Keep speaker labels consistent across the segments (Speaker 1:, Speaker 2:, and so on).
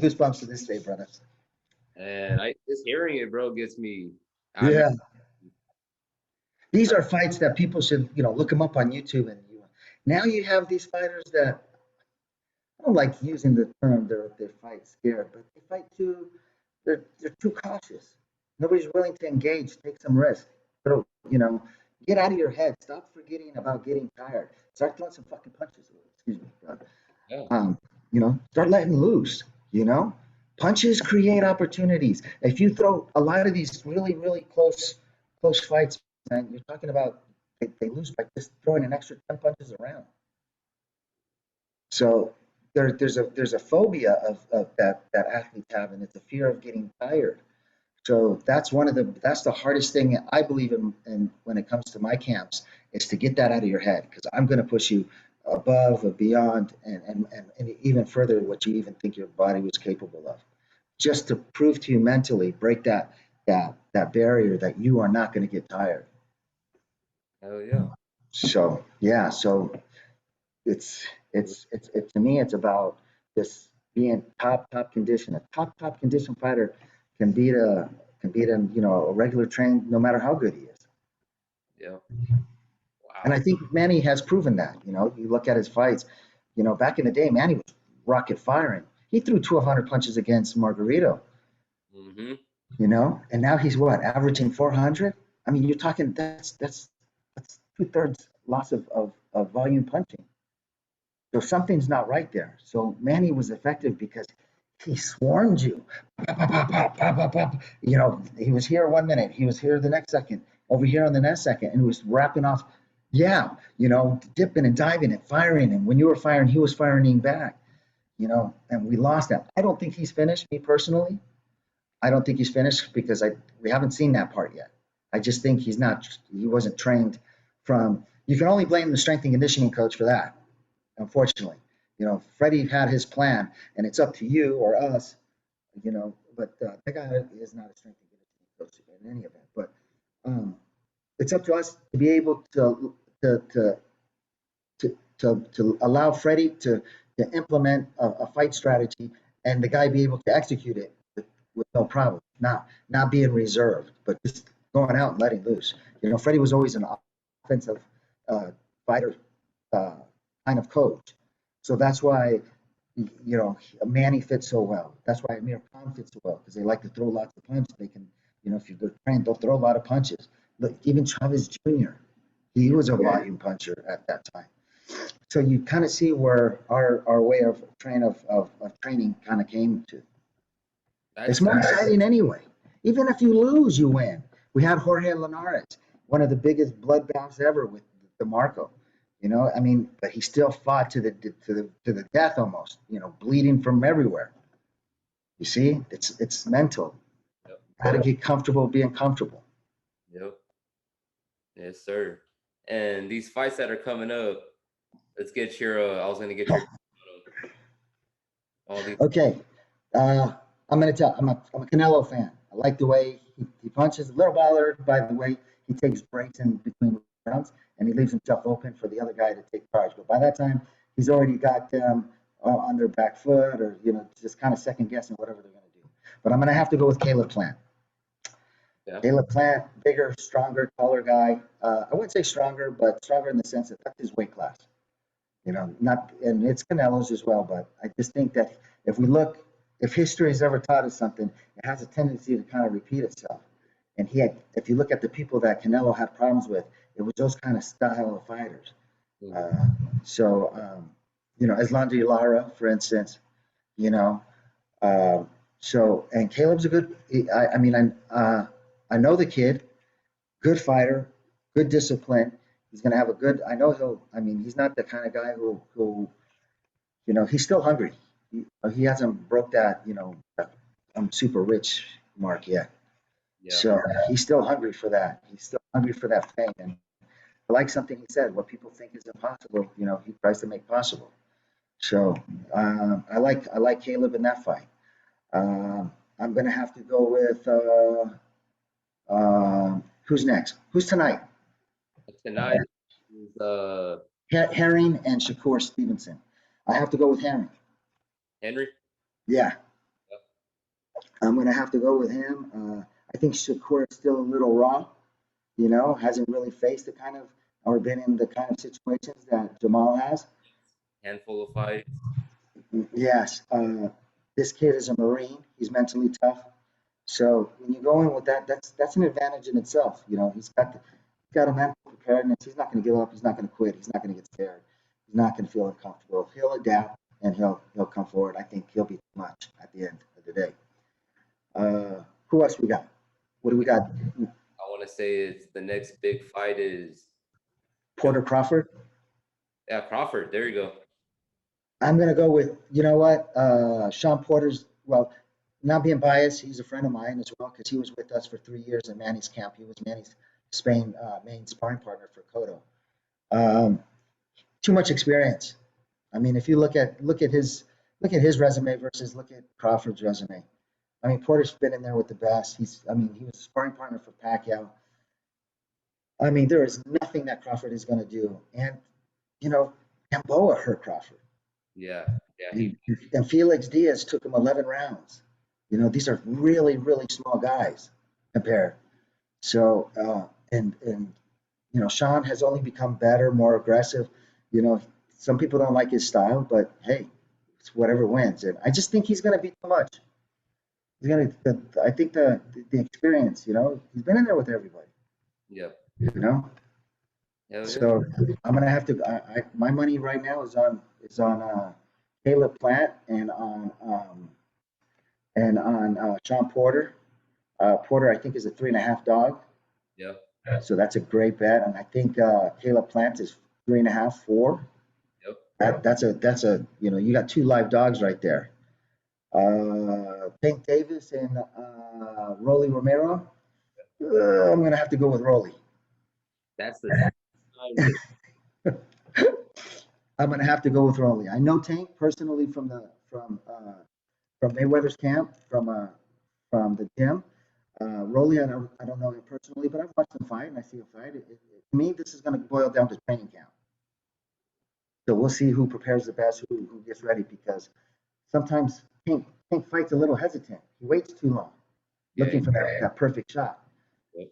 Speaker 1: goosebumps to this day, brother.
Speaker 2: And just hearing it, bro, gets me.
Speaker 1: Yeah. These are fights that people should, look them up on YouTube. And now you have these fighters that, I don't like using the term they fight scared, but they fight too. They're too cautious. Nobody's willing to engage, take some risk. So, get out of your head. Stop forgetting about getting tired. Start throwing some fucking punches. Excuse me. Start letting loose. Punches create opportunities. If you throw a lot of these really, really close fights, man, you're talking about they lose by just throwing an extra 10 punches around. So there's a phobia of that athletes have, and it's a fear of getting tired. So that's the hardest thing I believe in when it comes to my camps, is to get that out of your head, because I'm going to push you above or beyond and even further what you even think your body was capable of, just to prove to you mentally, break that barrier that you are not going to get tired.
Speaker 2: Hell yeah.
Speaker 1: So yeah, it's to me it's about just being top condition. A top condition fighter can beat a a regular trained, no matter how good he is.
Speaker 2: Yeah. Wow.
Speaker 1: And I think Manny has proven that. You look at his fights. Back in the day, Manny was rocket firing. He threw 1,200 punches against Margarito.
Speaker 2: Mm-hmm.
Speaker 1: And now he's what, averaging 400? I mean, you're talking that's 2/3 loss of volume punching. So something's not right there. So Manny was effective because he swarmed you. He was here 1 minute, he was here the next second, over here on the next second, and he was wrapping off. Yeah, dipping and diving and firing. And when you were firing, he was firing back. And we lost that. I don't think he's finished, me personally. I don't think he's finished because we haven't seen that part yet. I just think he wasn't trained from. You can only blame the strength and conditioning coach for that. Unfortunately, Freddie had his plan, and it's up to you or us, but that guy is not a strength and conditioning coach in any event. But it's up to us to be able to allow Freddie to implement a fight strategy, and the guy be able to execute it with no problem. Not being reserved, but just going out and letting loose. Freddie was always an offensive fighter kind of coach. So that's why, Manny fits so well. That's why Aamir Khan fits so well, because they like to throw lots of punches. They can, if you're trained, they'll throw a lot of punches. Look, even Chavez Jr., he was a volume puncher at that time. So you kind of see where our way of training kind of came to. It's more exciting anyway. Even if you lose, you win. We had Jorge Linares, one of the biggest bloodbaths ever with DeMarco. But he still fought to the death almost. Bleeding from everywhere. You see, it's mental.
Speaker 2: Yep.
Speaker 1: Got to get comfortable being comfortable.
Speaker 2: Yep. Yes, sir. And these fights that are coming up, let's get your. I was gonna get your. All these.
Speaker 1: Okay, I'm gonna tell. I'm a Canelo fan. I like the way he punches. A little bothered by the way he takes breaks in between rounds, and he leaves himself open for the other guy to take charge. But by that time, he's already got them on their back foot, or just kind of second guessing whatever they're going to do. But I'm going to have to go with Caleb Plant. Yeah. Caleb Plant, bigger, stronger, taller guy. I wouldn't say stronger, but stronger in the sense that that's his weight class. And it's Canelo's as well. But I just think that if history has ever taught us something, it has a tendency to kind of repeat itself. And if you look at the people that Canelo had problems with, it was those kind of style of fighters. Eslandi Lara, for instance, and Caleb's a good. I know the kid, good fighter, good discipline. He's going to have a good. I know he's not the kind of guy who he's still hungry. He hasn't broke that I'm super rich mark yet. Yeah. So he's still hungry for that. He's still hungry for that fame. And I like something he said. What people think is impossible, he tries to make possible. So I like Caleb in that fight. I'm going to have to go with who's next? Who's tonight?
Speaker 2: Tonight is
Speaker 1: Herring and Shakur Stevenson. I have to go with Henry.
Speaker 2: Henry?
Speaker 1: Yeah. I'm going to have to go with him. I think Shakur is still a little raw, you know, hasn't really faced the kind of or been in the kind of situations that Jamal has.
Speaker 2: Handful of fights.
Speaker 1: Yes, this kid is a Marine. He's mentally tough. So when you go in with that, that's an advantage in itself. You know, he's got a mental preparedness. He's not going to give up. He's not going to quit. He's not going to get scared. He's not going to feel uncomfortable. He'll adapt and he'll come forward. I think he'll be too much at the end of the day. Who else we got? What do we got?
Speaker 2: I want to say it's the next big fight is
Speaker 1: Porter Crawford.
Speaker 2: yeah, Crawford. There you go.
Speaker 1: I'm going to go with, you know what? Shawn Porter's, well, not being biased, he's a friend of mine as well because he was with us for 3 years in Manny's camp. He was Manny's Spain main sparring partner for Cotto. Too much experience. I mean, if you look at his resume versus look at Crawford's resume. I mean, Porter's been in there with the best. He was a sparring partner for Pacquiao. I mean, there is nothing that Crawford is going to do. And, you know, Gamboa hurt Crawford.
Speaker 2: Yeah,
Speaker 1: And Felix Diaz took him 11 rounds. You know, these are really, really small guys compared. So, and you know, Shawn has only become better, more aggressive. You know, some people don't like his style, but hey, it's whatever wins. And I just think he's going to be too much. I think the experience, you know, he's been in there with everybody.
Speaker 2: Yep.
Speaker 1: You know, so I'm going to have to. My money right now is on Caleb Plant and on Shawn Porter. Porter, I think, is a 3.5 dog.
Speaker 2: Yeah.
Speaker 1: So that's a great bet, and I think Caleb Plant is 3.5, 4.
Speaker 2: Yep.
Speaker 1: That's a you know, you got 2 live dogs right there. Tank Davis and Rolly Romero. I'm gonna have to go with Rolly.
Speaker 2: That's the
Speaker 1: I'm gonna have to go with Rolly. I know Tank personally from Mayweather's camp, from the gym. Rolly, I don't know him personally, but I've watched him fight and I see him fight. To me, this is going to boil down to training camp. So we'll see who prepares the best, who gets ready, because sometimes Tank fights a little hesitant. He waits too long, looking for that perfect shot.
Speaker 2: Yep.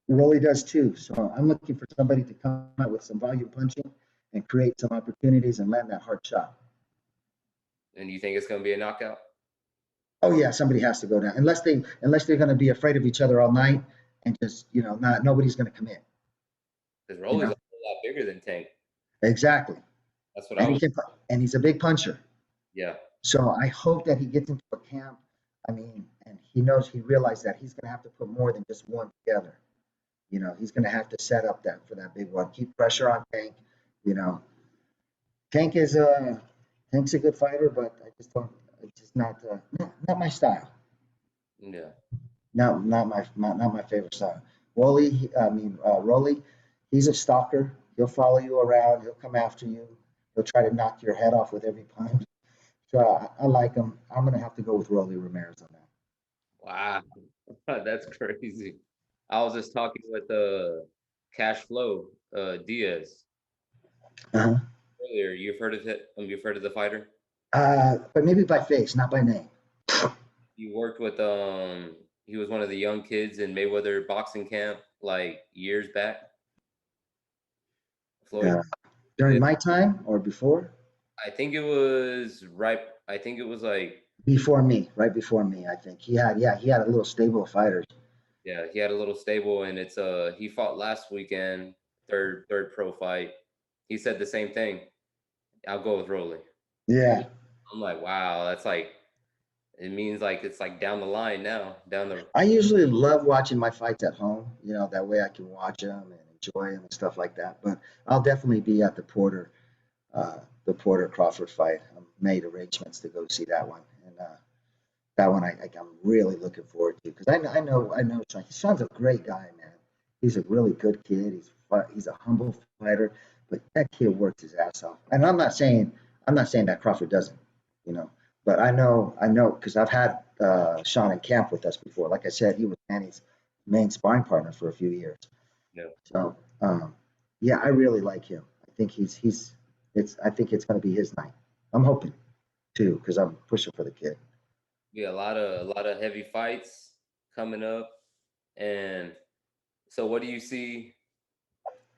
Speaker 1: Rolly does too. So I'm looking for somebody to come out with some volume punching and create some opportunities and land that hard shot.
Speaker 2: And you think it's going to be a knockout?
Speaker 1: Oh yeah, somebody has to go down unless they're going to be afraid of each other all night and just, you know, nobody's going to commit.
Speaker 2: Because Rolly's a whole lot bigger than Tank.
Speaker 1: Exactly.
Speaker 2: That's what I was.
Speaker 1: And he's a big puncher.
Speaker 2: Yeah.
Speaker 1: So I hope that he gets into a camp. I mean, and he realized that he's going to have to put more than just one together. You know, he's going to have to set up for that big one. Keep pressure on Tank. You know, Tank's a good fighter, but it's just not my style.
Speaker 2: Yeah.
Speaker 1: Not my favorite style. Rolly, he's a stalker. He'll follow you around. He'll come after you. He'll try to knock your head off with every punch. So I like him. I'm gonna have to go with Rolly Ramirez on that.
Speaker 2: Wow. That's crazy. I was just talking with Cash Flow Diaz
Speaker 1: Uh-huh.
Speaker 2: earlier. You've heard of it? You've heard of the fighter?
Speaker 1: But maybe by face, not by name.
Speaker 2: You worked with he was one of the young kids in Mayweather boxing camp like years back. Floyd.
Speaker 1: During my time or before?
Speaker 2: I think it was right. I think it was like
Speaker 1: Before me, right before me. I think he had a little stable of fighters.
Speaker 2: yeah, he had a little stable, and it's he fought last weekend, third pro fight. He said the same thing. I'll go with Rolly.
Speaker 1: Yeah.
Speaker 2: I'm like, wow, that's like it means like it's like down the line now, down the.
Speaker 1: I usually love watching my fights at home. You know, that way I can watch them and enjoy them and stuff like that. But I'll definitely be at the Porter Crawford fight. I made arrangements to go see that one, and that one I'm really looking forward to because I know Shawn. Shawn's a great guy, man. He's a really good kid. He's a humble fighter, but that kid works his ass off. And I'm not saying that Crawford doesn't, you know, but I know because I've had Shawn in camp with us before. Like I said, he was Manny's main sparring partner for a few years.
Speaker 2: Yeah.
Speaker 1: So yeah, I really like him. I think I think it's going to be his night. I'm hoping too because I'm pushing for the kid.
Speaker 2: be a lot of heavy fights coming up. And so, what do you see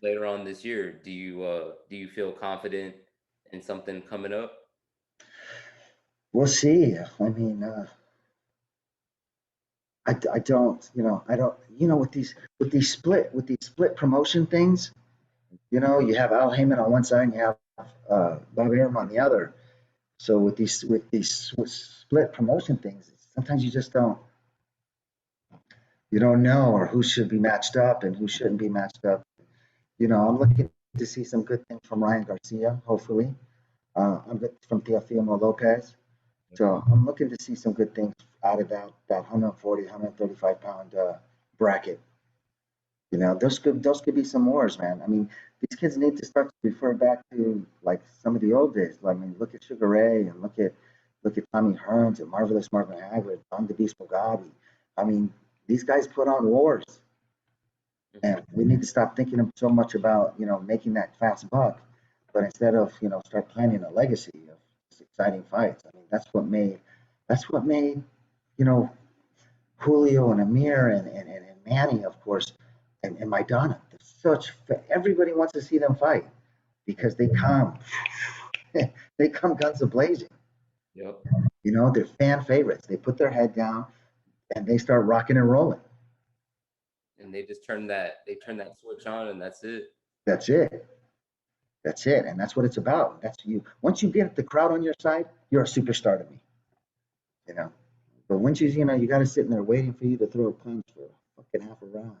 Speaker 2: later on this year? Do you feel confident in something coming up?
Speaker 1: We'll see. I mean, I don't, I don't, with these split promotion things, you have Al Heyman on one side and you have Bob Arum on the other. So with split promotion things, sometimes you don't know or who should be matched up and who shouldn't be matched up. I'm looking to see some good things from Ryan Garcia, hopefully. I'm good from Teofimo Lopez. So I'm looking to see some good things out of that 140, 135 pound bracket. Those could be some wars, man. I mean, these kids need to start to refer back to like some of the old days. I mean, look at Sugar Ray and look at Tommy Hearns and Marvelous Marvin Hagler, Don the Beast Mugabe. I mean, these guys put on wars, and we need to stop thinking so much about making that fast buck, but instead of start planning a legacy of just exciting fights. I mean, that's what made you know Julio and Aamir and Manny, of course, and Maidana. Everybody wants to see them fight because they come they come guns a blazing.
Speaker 2: Yep.
Speaker 1: They're fan favorites. They put their head down and they start rocking and rolling.
Speaker 2: And they turn that switch on, and that's it.
Speaker 1: That's it. That's it. And that's what it's about. That's you. Once you get the crowd on your side, you're a superstar to me. You know. But once you got to sit in there waiting for you to throw a punch for fucking half a round.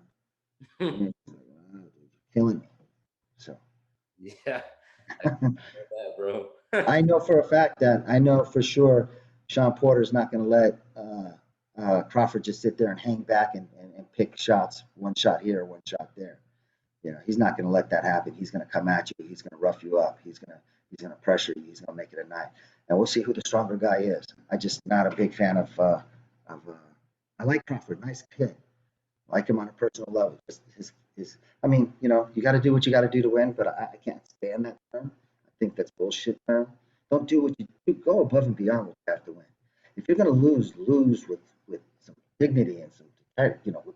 Speaker 1: And you're like, wow, dude, you're killing me. So
Speaker 2: Yeah, I feel that, bro.
Speaker 1: I know for a fact that I know for sure Sean Porter's not going to let Crawford just sit there and hang back and pick shots, one shot here, one shot there. He's not going to let that happen. He's going to come at you. He's going to rough you up. He's going to pressure you. He's going to make it a night. And we'll see who the stronger guy is. I just not a big fan of I like Crawford, nice kid. I like him on a personal level. Just I mean, you got to do what you got to do to win, but I can't stand that term. I think that's bullshit term. Don't do what you do. Go above and beyond what you have to win. If you're going to lose with some dignity and some, with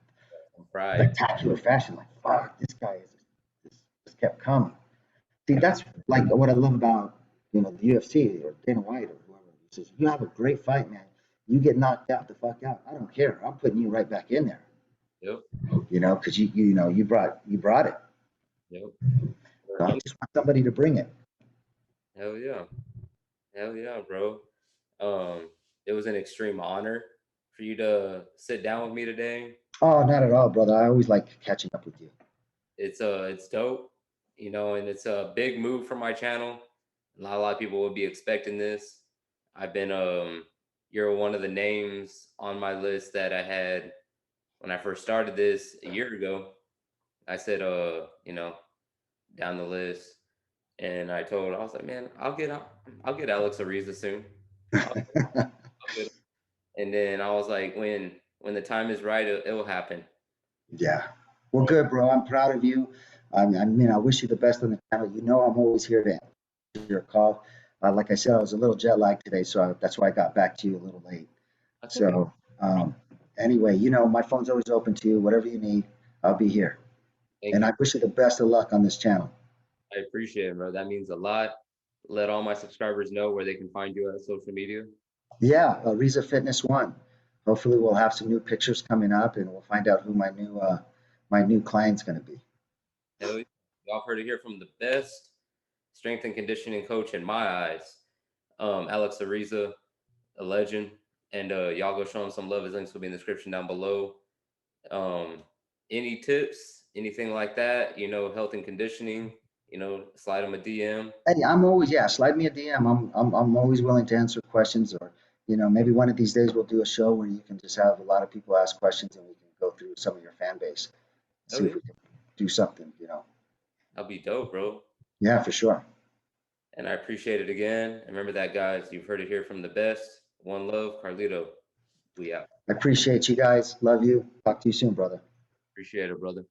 Speaker 2: Pride.
Speaker 1: spectacular fashion. Like, fuck, this guy just kept coming. See, that's like what I love about the UFC or Dana White or whoever. He says, you have a great fight, man. You get knocked out the fuck out. I don't care. I'm putting you right back in there.
Speaker 2: Yep.
Speaker 1: Because you brought it.
Speaker 2: Yep.
Speaker 1: So I just want somebody to bring it.
Speaker 2: Hell yeah. Hell yeah, bro. Um, it was an extreme honor for you to sit down with me today.
Speaker 1: Oh, not at all, brother. I always like catching up with you.
Speaker 2: It's dope, and it's a big move for my channel. A lot of people will be expecting this. I've been you're one of the names on my list that I had when I first started this a year ago. I said down the list, and I was like, man, I'll get Alex Ariza soon. I'll, I'll get him. And then I was like, when the time is right, it'll happen.
Speaker 1: Yeah. Well, good, bro. I'm proud of you. I mean, I wish you the best on the channel. I'm always here to answer your call. Like I said, I was a little jet lagged today, so that's why I got back to you a little late.
Speaker 2: That's okay.
Speaker 1: So, anyway, my phone's always open to you. Whatever you need, I'll be here.
Speaker 2: Thank
Speaker 1: And
Speaker 2: you.
Speaker 1: I wish you the best of luck on this channel.
Speaker 2: I appreciate it, bro. That means a lot. Let all my subscribers know where they can find you at social media.
Speaker 1: Yeah, Ariza Fitness One. Hopefully, we'll have some new pictures coming up, and we'll find out who my new client's going to be.
Speaker 2: Hell yeah. Y'all heard it here from the best strength and conditioning coach in my eyes, Alex Ariza, a legend. And y'all go show him some love. His links will be in the description down below. Um, any tips, anything like that, health and conditioning, slide him a DM.
Speaker 1: Hey, I'm always slide me a DM. I'm always willing to answer questions, or maybe one of these days we'll do a show where you can just have a lot of people ask questions and we can go through some of your fan base,
Speaker 2: Hell
Speaker 1: see if
Speaker 2: yeah.
Speaker 1: we can do something.
Speaker 2: That'll be dope, bro.
Speaker 1: Yeah, for sure.
Speaker 2: And I appreciate it again. And remember that, guys. You've heard it here from the best. One love, Carlito. We out.
Speaker 1: I appreciate you guys. Love you. Talk to you soon, brother.
Speaker 2: Appreciate it, brother.